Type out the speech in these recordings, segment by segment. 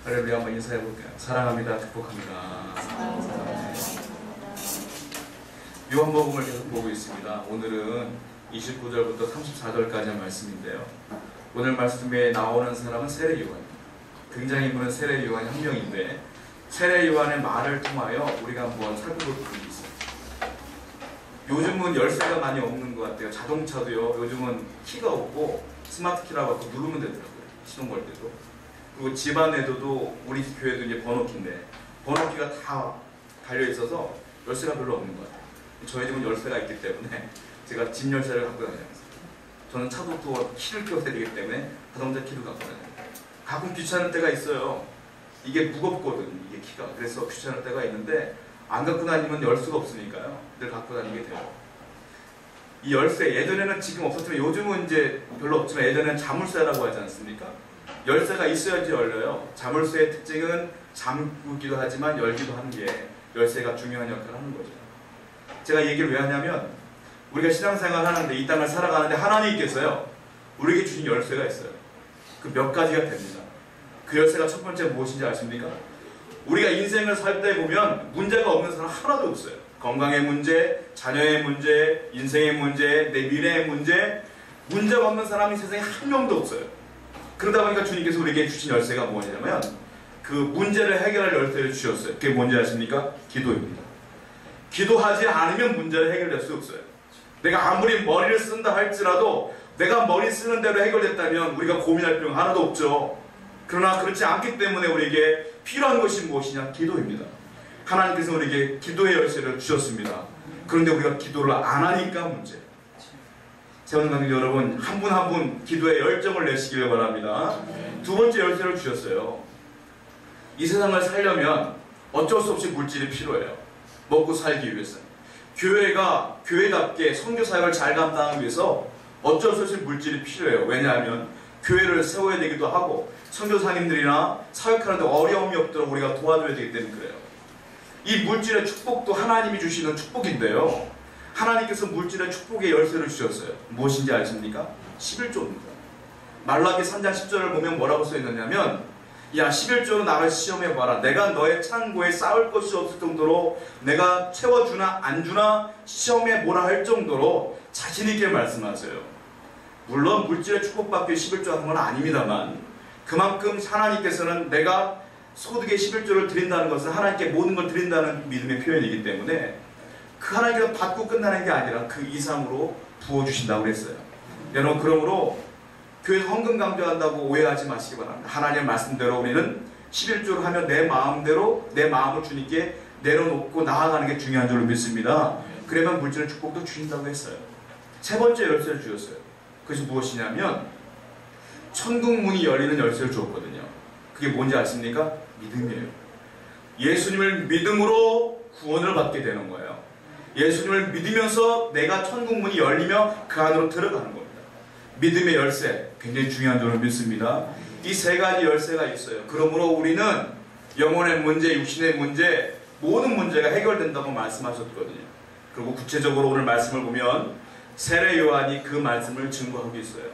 할렐루야. 한번 인사해볼게요. 사랑합니다. 축복합니다. 요한복음을 계속 보고 있습니다. 오늘은 29절부터 34절까지의 말씀인데요. 오늘 말씀에 나오는 사람은 세례 요한입니다. 굉장히 인물은 세례 요한이 한 명인데, 세례 요한의 말을 통하여 우리가 한번 살펴볼 부분이 있어요. 요즘은 열쇠가 많이 없는 것 같아요. 자동차도요, 요즘은 키가 없고 스마트 키라고 하고 누르면 되더라고요. 시동 걸 때도. 그리고 집안에도 우리 교회도 이제 번호키인데 번호키가 다 달려 있어서 열쇠가 별로 없는 것 같아요. 저희 집은 열쇠가 있기 때문에 제가 집 열쇠를 갖고 다니면서, 저는 차도 또 키를 껴야 되기 때문에 자동차 키도 갖고 다녀요. 가끔 귀찮을 때가 있어요. 이게 무겁거든, 이게 키가. 그래서 귀찮을 때가 있는데 안 갖고 다니면 열 수가 없으니까요. 늘 갖고 다니게 돼요. 이 열쇠, 예전에는 지금 없었지만 요즘은 이제 별로 없지만 예전에는 자물쇠라고 하지 않습니까? 열쇠가 있어야지 열려요. 자물쇠의 특징은 잠그기도 하지만 열기도 하는 게 열쇠가 중요한 역할을 하는 거죠. 제가 얘기를 왜 하냐면, 우리가 신앙생활 하는데, 이 땅을 살아가는데 하나님께서요, 우리에게 주신 열쇠가 있어요. 그 몇 가지가 됩니다. 그 열쇠가 첫 번째 무엇인지 아십니까? 우리가 인생을 살 때 보면 문제가 없는 사람 하나도 없어요. 건강의 문제, 자녀의 문제, 인생의 문제, 내 미래의 문제, 문제가 없는 사람이 세상에 한 명도 없어요. 그러다 보니까 주님께서 우리에게 주신 열쇠가 무엇이냐면, 그 문제를 해결할 열쇠를 주셨어요. 그게 뭔지 아십니까? 기도입니다. 기도하지 않으면 문제를 해결될 수 없어요. 내가 아무리 머리를 쓴다 할지라도 내가 머리 쓰는 대로 해결됐다면 우리가 고민할 필요가 하나도 없죠. 그러나 그렇지 않기 때문에 우리에게 필요한 것이 무엇이냐? 기도입니다. 하나님께서 우리에게 기도의 열쇠를 주셨습니다. 그런데 우리가 기도를 안 하니까 문제. 세원관님 여러분, 한 분 한 분 기도에 열정을 내시길 바랍니다. 두 번째 열쇠를 주셨어요. 이 세상을 살려면 어쩔 수 없이 물질이 필요해요. 먹고 살기 위해서. 교회가 교회답게 선교 사역을 잘 감당하기 위해서 어쩔 수 없이 물질이 필요해요. 왜냐하면 교회를 세워야 되기도 하고 선교사님들이나 사역하는데 어려움이 없도록 우리가 도와줘야 되기 때문에 그래요. 이 물질의 축복도 하나님이 주시는 축복인데요, 하나님께서 물질의 축복의 열쇠를 주셨어요. 무엇인지 아십니까? 11조입니다. 말라기 3장 10절을 보면 뭐라고 써있느냐면, 야 11조로 나를 시험해봐라. 내가 너의 창고에 쌓을 것이 없을 정도로 내가 채워주나 안 주나 시험해보라 할 정도로 자신있게 말씀하세요. 물론 물질의 축복받기 11조 하는 건 아닙니다만, 그만큼 하나님께서는 내가 소득의 11조를 드린다는 것은 하나님께 모든 걸 드린다는 믿음의 표현이기 때문에 그 하나님께서 받고 끝나는 게 아니라 그 이상으로 부어주신다고 그랬어요. 여러분, 그러므로 교회에서 헌금 강조한다고 오해하지 마시기 바랍니다. 하나님의 말씀대로 우리는 11조를 하면 내 마음대로 내 마음을 주님께 내려놓고 나아가는 게 중요한 줄로 믿습니다. 그러면 물질의 축복도 주신다고 했어요. 세 번째 열쇠를 주셨어요. 그것이 무엇이냐면 천국 문이 열리는 열쇠를 주었거든요. 그게 뭔지 아십니까? 믿음이에요. 예수님을 믿음으로 구원을 받게 되는 거예요. 예수님을 믿으면서 내가 천국 문이 열리며 그 안으로 들어가는 겁니다. 믿음의 열쇠, 굉장히 중요한 줄을 믿습니다. 이 세 가지 열쇠가 있어요. 그러므로 우리는 영혼의 문제, 육신의 문제, 모든 문제가 해결된다고 말씀하셨거든요. 그리고 구체적으로 오늘 말씀을 보면 세례 요한이 그 말씀을 증거하고 있어요.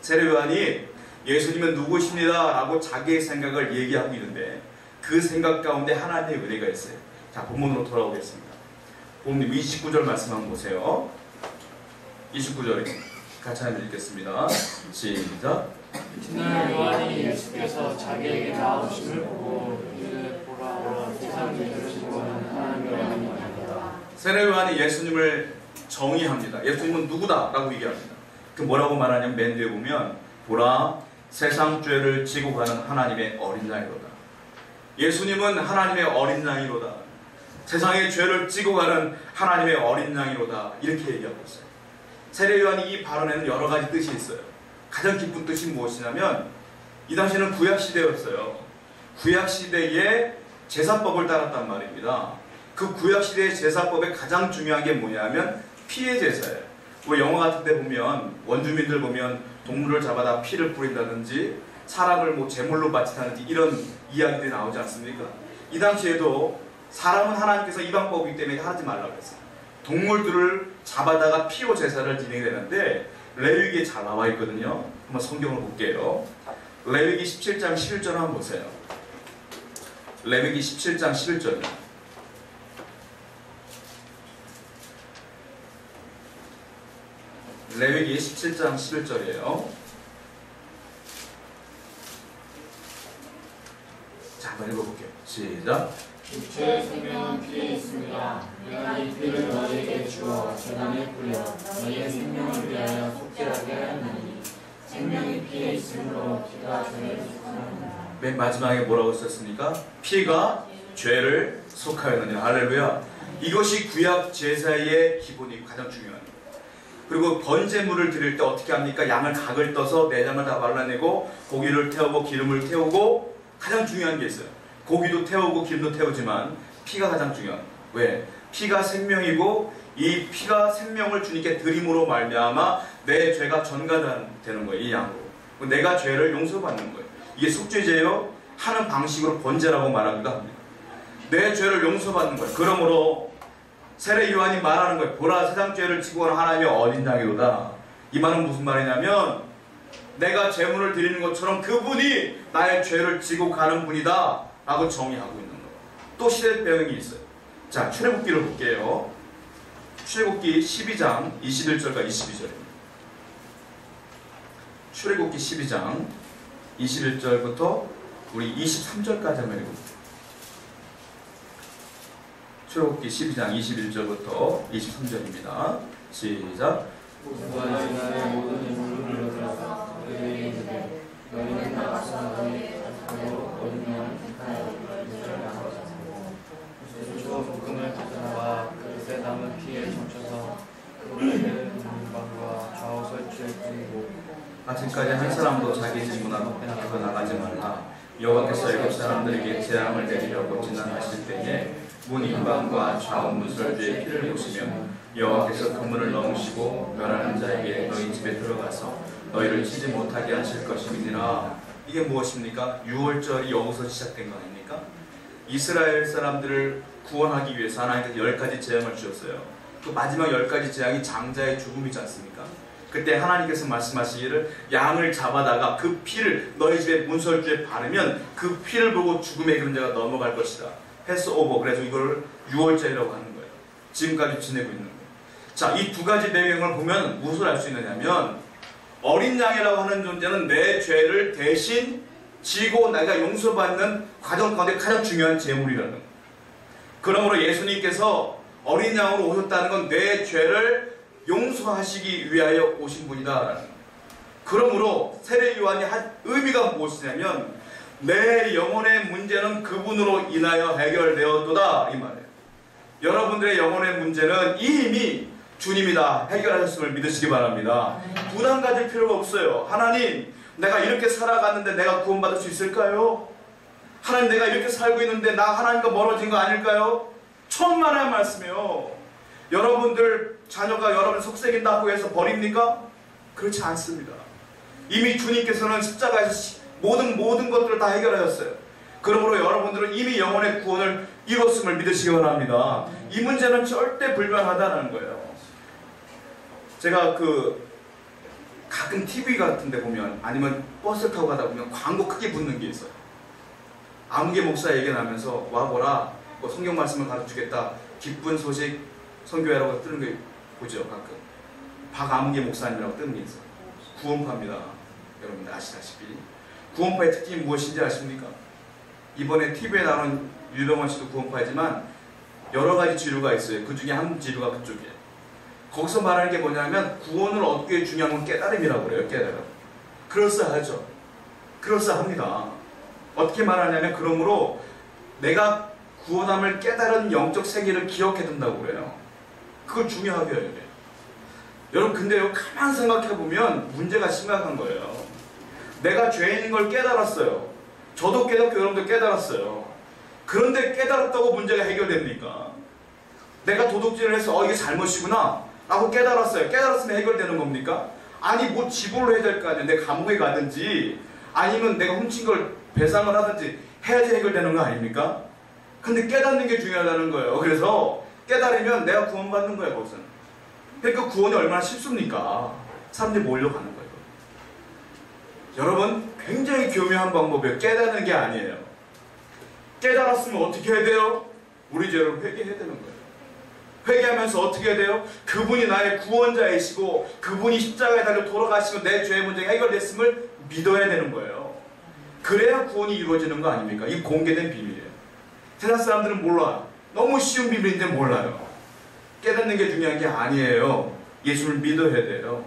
세례 요한이 예수님은 누구십니다 라고 자기의 생각을 얘기하고 있는데, 그 생각 가운데 하나님의 은혜가 있어요. 자, 본문으로 돌아오겠습니다. 본문 29절 말씀 한번 보세요. 29절입니다. 같이 한번 읽겠습니다. 시작. 이튿날 요한이 예수께서 자기에게 나오심을 보고 이르되 보라 세상 죄를 지고하는 하나님의 아들이다. 세례 요한이 예수님을 정의합니다. 예수님은 누구다 라고 얘기합니다. 그 뭐라고 말하냐면 맨 뒤에 보면 보라 세상 죄를 지고 가는 하나님의 어린 양이로다. 예수님은 하나님의 어린 양이로다. 세상의 죄를 지고 가는 하나님의 어린 양이로다. 이렇게 얘기하고 있어요. 세례 요한이 이 발언에는 여러 가지 뜻이 있어요. 가장 깊은 뜻이 무엇이냐면, 이 당시에는 구약시대였어요. 구약시대의 제사법을 따랐단 말입니다. 그 구약시대의 제사법의 가장 중요한 게 뭐냐면 피해 제사예요. 뭐 영화 같은 데 보면 원주민들 보면 동물을 잡아다 피를 뿌린다든지 사람을 뭐 제물로 바친다든지 이런 이야기들이 나오지 않습니까? 이 당시에도 사람은 하나님께서 이방법이기 때문에 하지 말라고 했어요. 동물들을 잡아다가 피로 제사를 진행되는데 레위기에 잘 나와 있거든요. 한번 성경을 볼게요. 레위기 17장 11절 한번 보세요. 레위기 17장 11절입니다. 레위기 17장 11절이에요. 자, 한번 읽어볼게요. 시작. 육체의 생명은 피에 있습니다. 내가 이 피를 너희에게 주어 재단에 뿌려 너희의 생명을 위하여 속죄하게 하였느니 생명이 피에 있으므로 피가 죄를 속하느니라. 맨 마지막에 뭐라고 썼습니까? 피가 죄를 속하였느냐. 할렐루야. 이것이 구약 제사의 기본이고 가장 중요한 거예요. 그리고 번제물을 드릴 때 어떻게 합니까? 양을 각을 떠서 내장을 다 발라내고 고기를 태우고 기름을 태우고 가장 중요한 게 있어요. 고기도 태우고 기름도 태우지만 피가 가장 중요한 거예요. 왜? 피가 생명이고 이 피가 생명을 주님께 드림으로 말미암아 내 죄가 전가되는 거예요. 이 양으로. 내가 죄를 용서받는 거예요. 이게 속죄제요 하는 방식으로 번제라고 말하기도 합니다. 내 죄를 용서받는 거예요. 그러므로 세례 요한이 말하는 거예요. 보라, 세상 죄를 지고 오는 하나님의 어린 양이로다. 이 말은 무슨 말이냐면 내가 제물을 드리는 것처럼 그분이 나의 죄를 지고 가는 분이다 라고 정의하고 있는 거예요. 또 시대 배경이 있어요. 자, 출애굽기를 볼게요. 출애굽기 12장 21절과 22절입니다. 출애굽기 12장 21절부터 우리 23절까지 한번 읽어볼게요. 출애굽기 12장 21절부터 23절입니다. 시작. 너희의 모든 인물을 들어서 너희에게 이르되 너희는 나가서 너희 가족으로 어린 양을 택하여 이스라엘 나라로 잡고 주어 볶음을 가져나와 그릇에 남은 피에 적셔서 그릇에 문방과 좌우 설치에 뿌리고 아직까지 한 사람도 자기 집 문 앞에 나가지 말라. 여호와께서 애굽 사람들에게 재앙을 내리려고 진난하실 때에 문 인방과 좌우 문설주의 피를 보시면 여호와께서 그 문을 넘으시고 멸하는 자에게 너희 집에 들어가서 너희를 치지 못하게 하실 것임이니라. 이게 무엇입니까? 6월절이 여기서 시작된 거 아닙니까? 이스라엘 사람들을 구원하기 위해서 하나님께서 10가지 재앙을 주셨어요. 그 마지막 10가지 재앙이 장자의 죽음이지 않습니까? 그때 하나님께서 말씀하시기를 양을 잡아다가 그 피를 너희 집의 문설주에 바르면 그 피를 보고 죽음의 그림자가 넘어갈 것이다. 패스 오버. 그래서 이걸 6월절이라고 하는 거예요. 지금까지 지내고 있는 거예요. 자, 이 두 가지 배경을 보면 무엇을 알 수 있느냐면 어린 양이라고 하는 존재는 내 죄를 대신 지고 내가 용서받는 과정 가운데 가장 중요한 제물이라는 거예요. 그러므로 예수님께서 어린 양으로 오셨다는 건 내 죄를 용서하시기 위하여 오신 분이다라는 거예요. 그러므로 세례 요한이 한 의미가 무엇이냐면 내 영혼의 문제는 그분으로 인하여 해결되었도다 이 말이에요. 여러분들의 영혼의 문제는 이미 주님이 다 해결하셨음을 믿으시기 바랍니다. 부담 가질 필요가 없어요. 하나님, 내가 이렇게 살아갔는데 내가 구원받을 수 있을까요? 하나님, 내가 이렇게 살고 있는데 나 하나님과 멀어진 거 아닐까요? 천만의 말씀이요. 여러분들 자녀가 여러분을 속삭인다고 해서 버립니까? 그렇지 않습니다. 이미 주님께서는 십자가에서 모든 것들을 다 해결하셨어요. 그러므로 여러분들은 이미 영혼의 구원을 이뤘음을 믿으시기 바랍니다. 이 문제는 절대 불변하다는 거예요. 제가 가끔 TV 같은 데 보면 아니면 버스 타고 가다 보면 광고 크게 붙는 게 있어요. 아무개 목사 얘기 나면서 와보라, 뭐 성경 말씀을 가르치겠다, 기쁜 소식 선교회라고 뜨는 게 보죠. 가끔 박아무개 목사님이라고 뜨는 게 있어요. 구원파입니다. 여러분들 아시다시피 구원파의 특징이 무엇인지 아십니까? 이번에 TV에 나오는 유병원 씨도 구원파이지만 여러 가지 지류가 있어요. 그 중에 한 지류가 그쪽이에요. 거기서 말하는 게 뭐냐면 구원을 얻기 위해 중요한 건 깨달음이라고 그래요. 깨달음. 그럴싸하죠. 그럴싸합니다. 어떻게 말하냐면 그러므로 내가 구원함을 깨달은 영적 세계를 기억해 둔다고 그래요. 그걸 중요하게 해요. 여러분 근데요 가만 생각해 보면 문제가 심각한 거예요. 내가 죄인인 걸 깨달았어요. 저도 깨닫고 여러분도 깨달았어요. 그런데 깨달았다고 문제가 해결됩니까? 내가 도둑질을 해서 이게 잘못이구나 라고 깨달았어요. 깨달았으면 해결되는 겁니까? 아니 뭐 지불을 해야 될 거 아니에요. 내가 감옥에 가든지 아니면 내가 훔친 걸 배상을 하든지 해야지 해결되는 거 아닙니까? 근데 깨닫는 게 중요하다는 거예요. 그래서 깨달으면 내가 구원받는 거예요. 거기서는. 그러니까 구원이 얼마나 쉽습니까? 사람들이 몰려가는 거예요. 여러분 굉장히 교묘한 방법이에요. 깨닫는 게 아니에요. 깨달았으면 어떻게 해야 돼요? 우리 죄를 회개해야 되는 거예요. 회개하면서 어떻게 해야 돼요? 그분이 나의 구원자이시고 그분이 십자가에 달려 돌아가시고 내 죄의 문제가 해결됐음을 믿어야 되는 거예요. 그래야 구원이 이루어지는 거 아닙니까? 이 공개된 비밀이에요. 세상 사람들은 몰라요. 너무 쉬운 비밀인데 몰라요. 깨닫는 게 중요한 게 아니에요. 예수를 믿어야 돼요.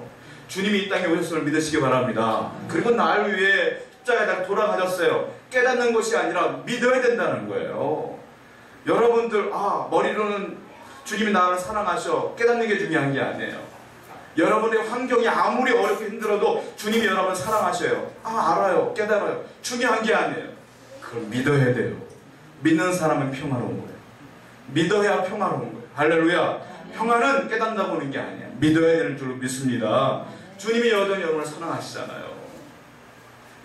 주님이 이 땅에 오셨음을 믿으시기 바랍니다. 그리고 날 위해 십자가에 달려 돌아가셨어요. 깨닫는 것이 아니라 믿어야 된다는 거예요. 여러분들 머리로는 주님이 나를 사랑하셔 깨닫는 게 중요한 게 아니에요. 여러분의 환경이 아무리 어렵고 힘들어도 주님이 여러분을 사랑하셔요. 알아요. 깨달아요. 중요한 게 아니에요. 그걸 믿어야 돼요. 믿는 사람은 평화로운 거예요. 믿어야 평화로운 거예요. 할렐루야. 평화는 깨닫는다고 하는 게 아니에요. 믿어야 되는 줄로 믿습니다. 주님이 여전히 여러분을 사랑하시잖아요.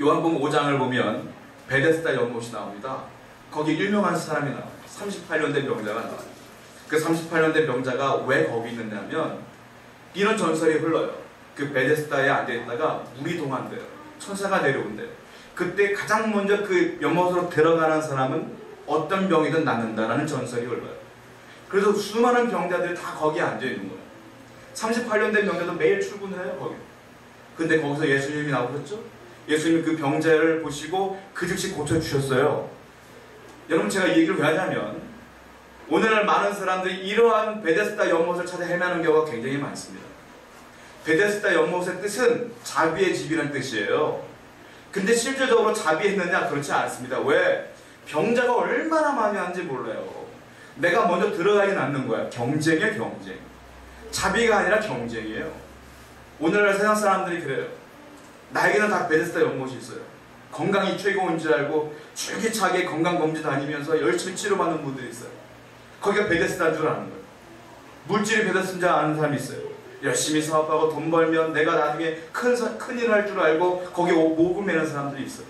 요한복음 5장을 보면 베데스다 연못이 나옵니다. 거기 유명한 사람이 나와요. 38년 된 병자가 나와요. 그 38년 된 병자가 왜 거기 있느냐면 이런 전설이 흘러요. 그 베데스다에 앉아있다가 물이 동한대요. 천사가 내려온대요. 그때 가장 먼저 그 연못으로 들어가는 사람은 어떤 병이든 낫는다라는 전설이 흘러요. 그래서 수많은 병자들이 다 거기에 앉아있는 거예요. 38년 된 병자도 매일 출근해요 거기. 근데 거기서 예수님이 나오셨죠? 예수님이 그 병자를 보시고 그 즉시 고쳐주셨어요. 여러분 제가 이 얘기를 왜 하냐면 오늘날 많은 사람들이 이러한 베데스다 연못을 찾아 헤매는 경우가 굉장히 많습니다. 베데스다 연못의 뜻은 자비의 집이라는 뜻이에요. 근데 실질적으로 자비했느냐? 그렇지 않습니다. 왜? 병자가 얼마나 많이 하는지 몰라요. 내가 먼저 들어가긴 않는 거야. 경쟁이에요, 경쟁. 자비가 아니라 경쟁이에요. 오늘날 세상 사람들이 그래요. 나에게는 다 베데스다 연못이 있어요. 건강이 최고인 줄 알고 줄기차게 건강검진 다니면서 열심히 치료받는 분들이 있어요. 거기가 베데스다인 줄 아는 거예요. 물질이 베데스다인 줄 아는 사람이 있어요. 열심히 사업하고 돈 벌면 내가 나중에 큰일 할 줄 알고 거기에 목을 매는 사람들이 있어요.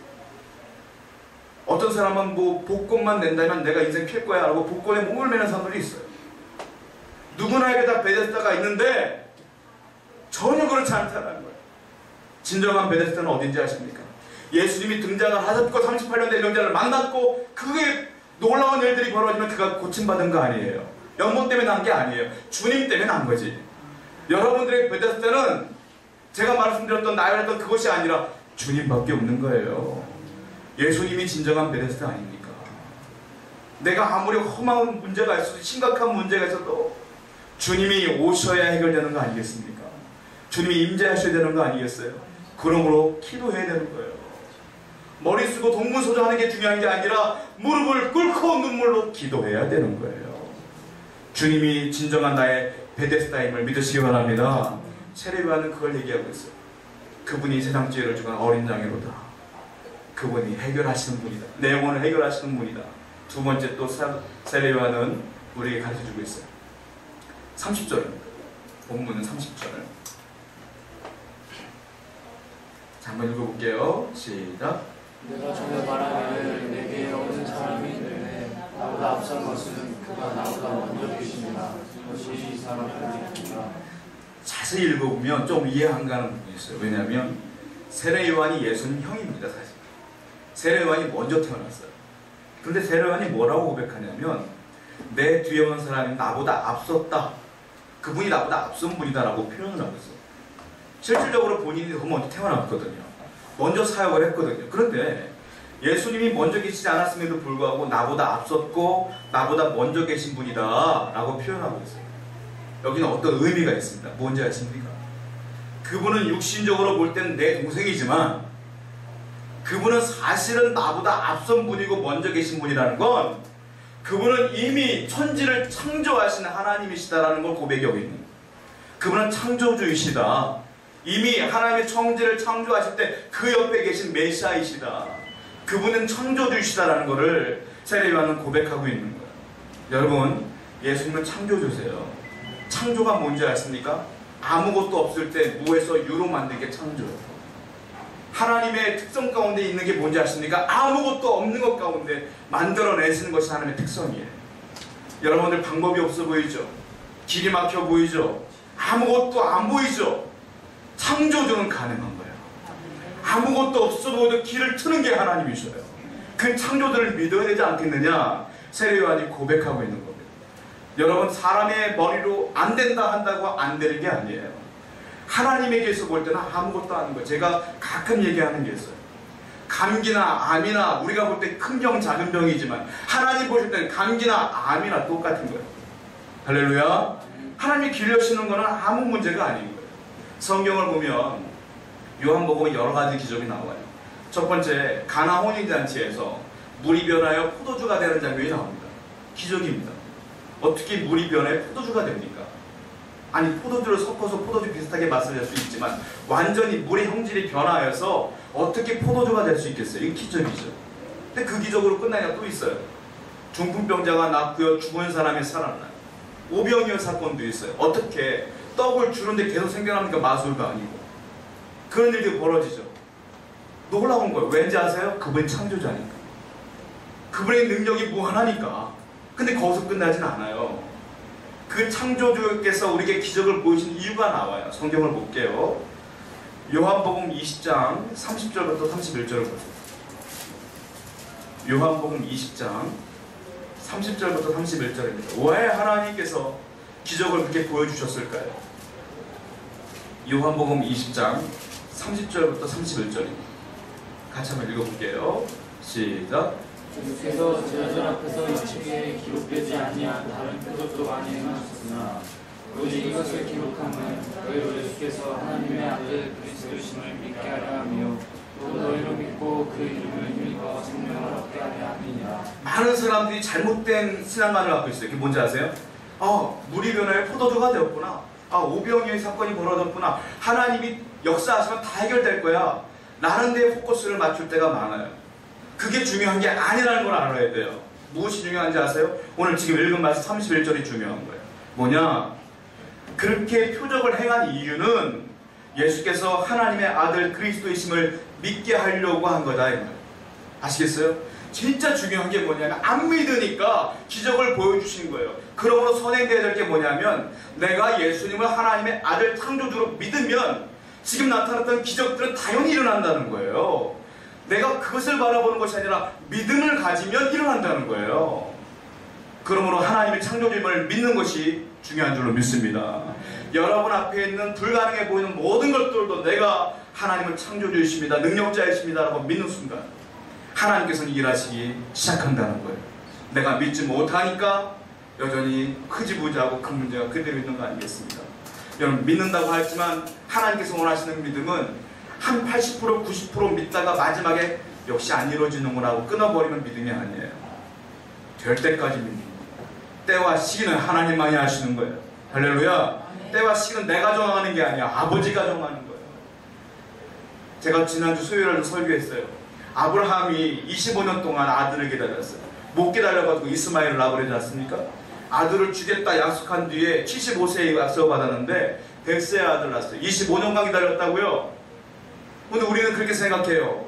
어떤 사람은 복권만 낸다면 내가 인생 필 거야 하고 복권에 목을 매는 사람들이 있어요. 누구나에게 다 베데스다가 있는데 전혀 그렇지 않다는 거예요. 진정한 베데스다는 어딘지 아십니까? 예수님이 등장을 하셨고 38년 된 병자를 만났고 그게 놀라운 일들이 벌어지면 그가 고침받은 거 아니에요. 연못 때문에 난 게 아니에요. 주님 때문에 난 거지. 여러분들의 베데스다는 제가 말씀드렸던 나열했던 그것이 아니라 주님밖에 없는 거예요. 예수님이 진정한 베데스다 아닙니까? 내가 아무리 험한 문제가 있어도 심각한 문제가 있어도 주님이 오셔야 해결되는 거 아니겠습니까? 주님이 임재하셔야 되는 거 아니겠어요? 그러므로 기도해야 되는 거예요. 머리 쓰고 동문서주하는 게 중요한 게 아니라 무릎을 꿇고 눈물로 기도해야 되는 거예요. 주님이 진정한 나의 베데스다임을 믿으시기 바랍니다. 세례요한은 그걸 얘기하고 있어요. 그분이 세상 죄를 주간 어린 양이로다. 그분이 해결하시는 분이다. 내 영혼을 해결하시는 분이다. 두 번째 또 세례요한은 우리에게 가르쳐주고 있어요. 30절입니다. 본문은 30절. 자, 한번 읽어볼게요. 시작. 내가 전에 말하기를 내게 오는 사람이 있는데 나보다 앞선 것은 그가 나보다 먼저 계시니라. 그것이 이 사람을 일으키라. 자세히 읽어보면 좀 이해 안 가는 부분이 있어요. 왜냐하면 세례요한이 예수님 형입니다. 사실 세례요한이 먼저 태어났어요. 그런데 세례요한이 뭐라고 고백하냐면 내 뒤에 온 사람이 나보다 앞섰다. 그분이 나보다 앞선 분이다 라고 표현을 하고 있어요. 실질적으로 본인이 더 먼저 태어났거든요. 먼저 사역을 했거든요. 그런데 예수님이 먼저 계시지 않았음에도 불구하고 나보다 앞섰고 나보다 먼저 계신 분이다 라고 표현하고 있어요. 여기는 어떤 의미가 있습니다. 뭔지 아십니까? 그분은 육신적으로 볼 때는 내 동생이지만 그분은 사실은 나보다 앞선 분이고 먼저 계신 분이라는 건 그분은 이미 천지를 창조하신 하나님이시다라는 걸 고백하고 있는 거예요. 그분은 창조주이시다. 이미 하나님의 천지를 창조하실 때 그 옆에 계신 메시아이시다. 그분은 창조주이시다라는 것을 세례요한은 고백하고 있는 거예요. 여러분, 예수님은 창조주세요. 창조가 뭔지 아십니까? 아무것도 없을 때 무에서 유로 만든 게 창조예요. 하나님의 특성 가운데 있는 게 뭔지 아십니까? 아무것도 없는 것 가운데 만들어내시는 것이 하나님의 특성이에요. 여러분들 방법이 없어 보이죠? 길이 막혀 보이죠? 아무것도 안 보이죠? 창조주는 가능한 거예요. 아무것도 없어 보여도 길을 트는 게 하나님이셔요. 그 창조들을 믿어야 되지 않겠느냐? 세례 요한이 고백하고 있는 겁니다. 여러분, 사람의 머리로 안 된다 한다고 안 되는 게 아니에요. 하나님에게서 볼 때는 아무것도 아닌 거예요. 제가 가끔 얘기하는 게 있어요. 감기나 암이나 우리가 볼 때 큰 병 작은 병이지만 하나님 보실 때는 감기나 암이나 똑같은 거예요. 할렐루야. 하나님이 길러시는 거는 아무 문제가 아닌 거예요. 성경을 보면 요한복음에 여러 가지 기적이 나와요. 첫 번째, 가나 혼인잔치에서 물이 변하여 포도주가 되는 장면이 나옵니다. 기적입니다. 어떻게 물이 변해 포도주가 됩니까? 아니, 포도주를 섞어서 포도주 비슷하게 맛을 낼 수 있지만 완전히 물의 형질이 변화해서 어떻게 포도주가 될 수 있겠어요? 이게 기적이죠. 근데 그 기적으로 끝나냐 또 있어요. 중풍병자가 낫고요, 죽은 사람이 살아나요. 오병이어 사건도 있어요. 어떻게 떡을 주는데 계속 생겨납니까? 마술도 아니고. 그런 일이 벌어지죠. 놀라운 거예요. 왠지 아세요? 그분이 창조자니까. 그분의 능력이 무한하니까. 근데 거기서 끝나진 않아요. 그 창조주께서 우리에게 기적을 보이신 이유가 나와요. 성경을 볼게요. 요한복음 20장 30절부터 31절을 보세요. 요한복음 20장 30절부터 31절입니다. 왜 하나님께서 기적을 그렇게 보여주셨을까요? 요한복음 20장 30절부터 31절입니다. 같이 한번 읽어볼게요. 시작. 주께서 제자들 앞에서 이 책에 기록되지 아니한 다른 표적도 많이 행하셨으나 오직 이것을 기록함은 너희 예수께서 하나님의 아들 그리스도심을 믿게 하려 하며 또 너희로 믿고 그 이름을 힘입어 생명을 얻게 하려 함이니라. 많은 사람들이 잘못된 신앙관을 갖고 있어요. 그게 뭔지 아세요? 물이 변하여 포도주가 되었구나. 오병이어의 사건이 벌어졌구나. 하나님이 역사하시면 다 해결될 거야. 라는 데에 포커스를 맞출 때가 많아요. 그게 중요한 게 아니라는 걸 알아야 돼요. 무엇이 중요한지 아세요? 오늘 지금 읽은 말씀 31절이 중요한 거예요. 뭐냐? 그렇게 표적을 행한 이유는 예수께서 하나님의 아들 그리스도이심을 믿게 하려고 한 거다 이 말이에요. 아시겠어요? 진짜 중요한 게 뭐냐면 안 믿으니까 기적을 보여주신 거예요. 그러므로 선행돼야 될 게 뭐냐면 내가 예수님을 하나님의 아들 창조주로 믿으면 지금 나타났던 기적들은 당연히 일어난다는 거예요. 내가 그것을 바라보는 것이 아니라 믿음을 가지면 일어난다는 거예요. 그러므로 하나님의 창조주임을 믿는 것이 중요한 줄로 믿습니다. 여러분 앞에 있는 불가능해 보이는 모든 것들도 내가 하나님은 창조주이십니다, 능력자이십니다 라고 믿는 순간 하나님께서는 일하시기 시작한다는 거예요. 내가 믿지 못하니까 여전히 흐지부지하고 큰 문제가 그대로 있는 거 아니겠습니까? 여러분, 믿는다고 하지만 하나님께서 원하시는 믿음은 한 80% 90% 믿다가 마지막에 역시 안 이루어지는구나 하고 끊어버리면 믿음이 아니에요. 될 때까지 믿는 거예요. 때와 시기는 하나님만이 하시는 거예요. 할렐루야. 때와 시기는 내가 정하는 게 아니야. 아버지가 정하는 거예요. 제가 지난주 수요일에 설교했어요. 아브라함이 25년 동안 아들을 기다렸어요. 못 기다려가지고 이스마엘을 낳아버리지 않습니까? 아들을 주겠다 약속한 뒤에 75세에 약속을 받았는데 100세의 아들을 낳았어요. 25년간 기다렸다고요? 근데 우리는 그렇게 생각해요.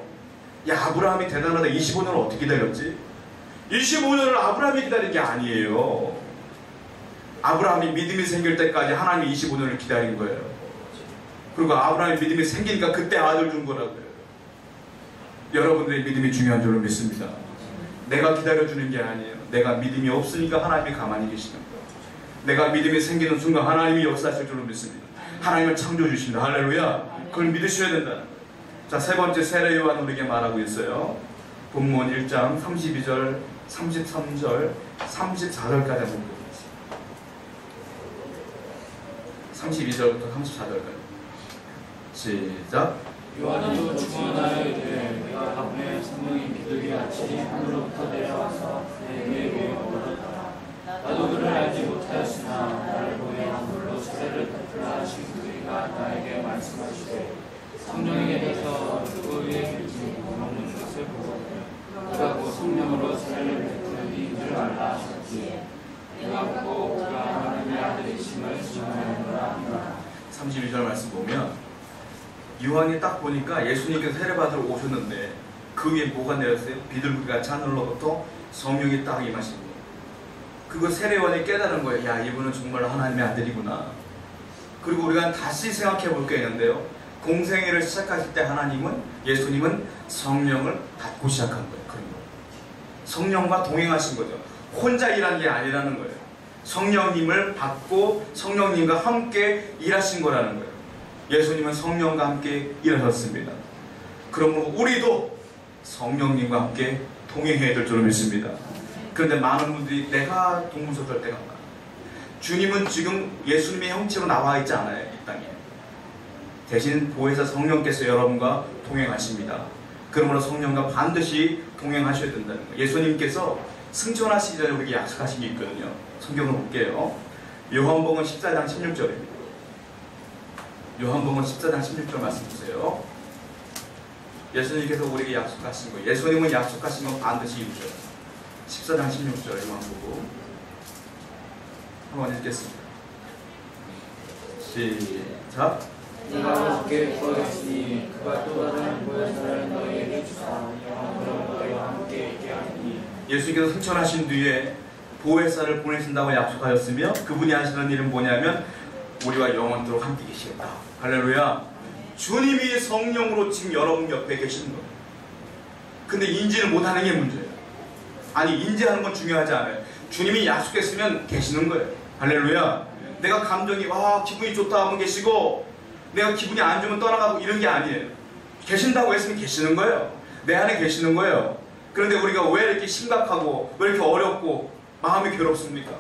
야, 아브라함이 대단하다. 25년을 어떻게 기다렸지? 25년을 아브라함이 기다린 게 아니에요. 아브라함이 믿음이 생길 때까지 하나님이 25년을 기다린 거예요. 그리고 아브라함이 믿음이 생기니까 그때 아들 준 거라고요. 여러분들의 믿음이 중요한 줄로 믿습니다. 내가 기다려주는 게 아니에요. 내가 믿음이 없으니까 하나님이 가만히 계시는 거예요. 내가 믿음이 생기는 순간 하나님이 역사하실 줄로 믿습니다. 하나님을 창조주십니다. 할렐루야. 그걸 믿으셔야 된다는 거예요. 자, 세 번째 세례 요한 우리에게 말하고 있어요. 본문 1장 32절, 33절, 34절까지 한번 보겠습니다. 32절부터 34절까지. 시작. 요한이 주문하여 이르되 내가 밤에 성령이 비둘기 같이 하늘로부터 내려와서 내게 오르더라. 나도 그를 알지 못하였으나 나를 보내 물로 세례를 베풀라 하신 그이가 나에게 말씀하시되 성령에게 대해서 누구 위에 밀지 먹는 것을 보고 그가 곧 성령으로 세례를 베푸는 이를 알라 하셨지. 내가 보고 그가 하나님의 아들이심을 증언하노라. 32절 말씀 보면 요한이 딱 보니까 예수님께서 세례받으러 오셨는데 그 위에 뭐가 내렸어요? 비둘기같이 하늘로부터 성령이 딱 임하신 거예요. 그거 세례요한이 깨달은 거예요. 야, 이분은 정말 하나님의 아들이구나. 그리고 우리가 다시 생각해 볼 게 있는데요. 공생애를 시작하실 때 하나님은, 예수님은 성령을 받고 시작한 거예요. 그런 거예요. 성령과 동행하신 거죠. 혼자 일하는 게 아니라는 거예요. 성령님을 받고 성령님과 함께 일하신 거라는 거예요. 예수님은 성령과 함께 일하셨습니다. 그러므로 우리도 성령님과 함께 동행해야 될 줄로 믿습니다. 그런데 많은 분들이 내가 동문서주할 때가 많아요. 주님은 지금 예수님의 형체로 나와 있지 않아요. 이 땅에. 대신 보혜사 성령께서 여러분과 동행하십니다. 그러므로 성령과 반드시 동행하셔야 된다는 거예요. 예수님께서 승천하시기 전에 우리에게 약속하신 게 있거든요. 성경을 볼게요. 요한복음 14장 16절입니다. 요한복음 14장 16절 말씀 보세요. 예수님께서 우리에게 약속하신 거예요. 예수님은 약속하신 건 반드시 이루셔요. 14장 16절 요한복음 한번 읽겠습니다. 시작. 내가 주께 구하였으니 그가 또 다른 보혜사를 너희에게 주사 영원토록 너희와 함께 있게 하리니. 예수님께서 승천하신 뒤에 보혜사를 보내신다고 약속하셨으며 그분이 하시는 일은 뭐냐면 우리와 영원토록 함께 계시겠다. 할렐루야. 주님이 성령으로 지금 여러분 옆에 계시는 거예요. 근데 인지를 못하는 게 문제예요. 아니, 인지하는 건 중요하지 않아요. 주님이 약속했으면 계시는 거예요. 할렐루야. 내가 감정이 기분이 좋다 하면 계시고 내가 기분이 안 좋으면 떠나가고 이런 게 아니에요. 계신다고 했으면 계시는 거예요. 내 안에 계시는 거예요. 그런데 우리가 왜 이렇게 심각하고 왜 이렇게 어렵고 마음이 괴롭습니까?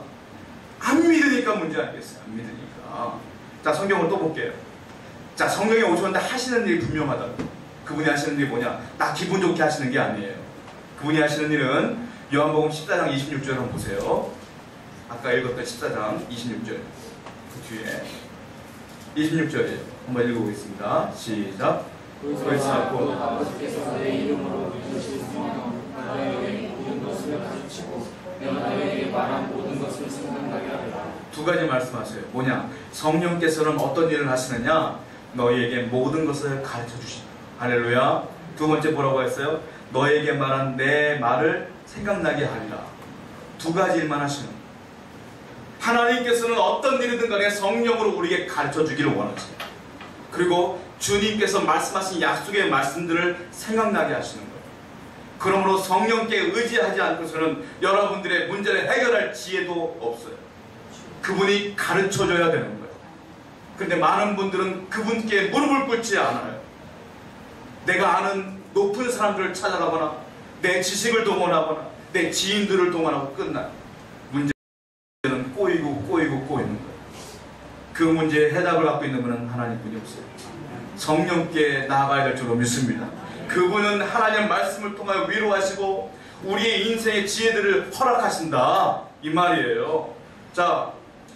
안 믿으니까 문제 아니겠어요? 안 믿으니까. 자, 성경을 또 볼게요. 자, 성령이 오셨는데 하시는 일이 분명하다. 그분이 하시는 일이 뭐냐? 나 기분 좋게 하시는 게 아니에요. 그분이 하시는 일은 요한복음 14장 26절 한번 보세요. 아까 읽었던 14장 26절 그 뒤에 26절이에요. 한번 읽어보겠습니다. 시작. 그리스도 아버지께서 내 이름으로 부르신 성령 너희에게 모든 것을 가르치고 내가 너희에게 말한 모든 것을 생각나게 하리라. 두 가지 말씀하세요. 뭐냐? 성령께서는 어떤 일을 하시느냐? 너희에게 모든 것을 가르쳐 주신다. 할렐루야. 두 번째 뭐라고 했어요? 너희에게 말한 내 말을 생각나게 하리라. 두 가지 일만 하시는 거예요. 하나님께서는 어떤 일이든 간에 성령으로 우리에게 가르쳐 주기를 원하세요. 그리고 주님께서 말씀하신 약속의 말씀들을 생각나게 하시는 거예요. 그러므로 성령께 의지하지 않고서는 여러분들의 문제를 해결할 지혜도 없어요. 그분이 가르쳐 줘야 되는 거예요. 그런데 많은 분들은 그분께 무릎을 꿇지 않아요. 내가 아는 높은 사람들을 찾아가거나 내 지식을 동원하거나 내 지인들을 동원하고 끝나요. 문제는 꼬이는 거예요. 그 문제에 해답을 갖고 있는 분은 하나님뿐이 없어요. 성령께 나아가야 될 줄로 믿습니다. 그분은 하나님 말씀을 통하여 위로하시고 우리의 인생의 지혜들을 허락하신다 이 말이에요. 자,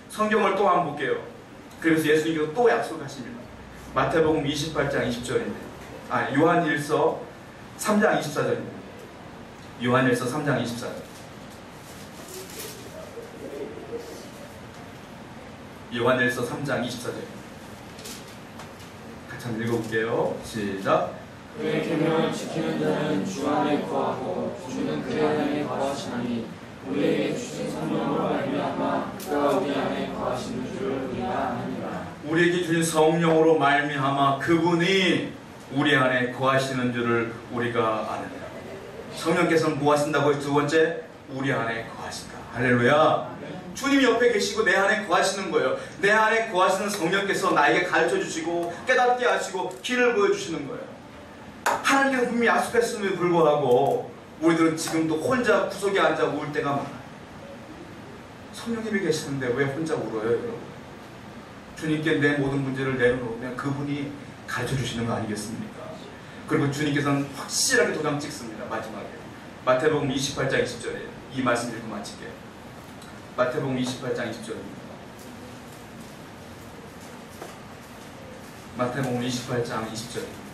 성경을 또 한번 볼게요. 그래서 예수님께서 또 약속하십니다. 마태복음 28장 20절인데 요한일서 3장 24절입니다. 요한일서 3장 24절. 요한일서 3장 24절. 같이 한번 읽어볼게요. 시작. 그의 계명을 지키는 자는 주 안에 거하고 주는 그의 안에 거하시나니 우리에게 주신 성령으로 말미암아 그가 우리 안에 거하시는 줄을 우리가 아느니라. 우리에게 주신 성령으로 말미암아 그분이 우리 안에 거하시는 줄을 우리가 아느니라. 성령께서는 뭐 하신다고요? 두 번째, 우리 안에 거하신다. 할렐루야. 주님이 옆에 계시고 내 안에 거하시는 거예요. 내 안에 거하시는 성령께서 나에게 가르쳐 주시고 깨닫게 하시고 길을 보여주시는 거예요. 하나님께서 분명히 약속했음에도 불구하고 우리들은 지금도 혼자 구석에 앉아 울 때가 많아요. 성령님이 계시는데 왜 혼자 울어요, 여러분? 주님께 내 모든 문제를 내려놓으면 그분이 가르쳐 주시는 거 아니겠습니까? 그리고 주님께서는 확실하게 도장 찍습니다. 마지막에 마태복음 28장 20절에 이 말씀 읽고 마칠게요. 마태복음 28장 20절입니다. 마태복음 28장 20절입니다.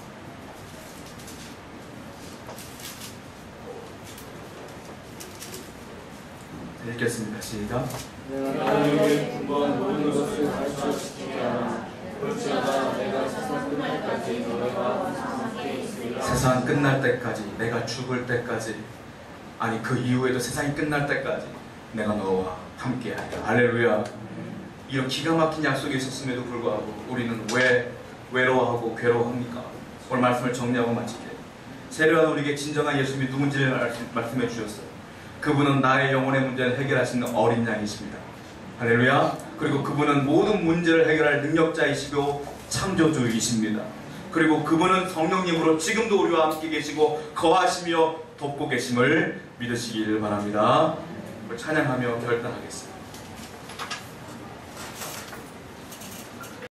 읽겠습니다. 시작. 내가 너희에게 9번 모든 것을 가르쳐 지키게 하라. 그럴지어다 내가 세상 끝날 때까지 너희와 함께 있으리라. 세상 끝날 때까지, 내가 죽을 때까지, 아니 그 이후에도 세상이 끝날 때까지 내가 너와 함께하리라. 할렐루야. 이런 기가 막힌 약속이 있었음에도 불구하고 우리는 왜 외로워하고 괴로워합니까? 오늘 말씀을 정리하고 마칠게요. 세례요한 우리에게 진정한 예수님이 누군지를 말씀해 주셨어요. 그분은 나의 영혼의 문제를 해결할 수 있는 어린 양이십니다. 할렐루야. 그리고 그분은 모든 문제를 해결할 능력자이시고 창조주이십니다. 그리고 그분은 성령님으로 지금도 우리와 함께 계시고 거하시며 돕고 계심을 믿으시길 바랍니다. 찬양하며 결단하겠습니다.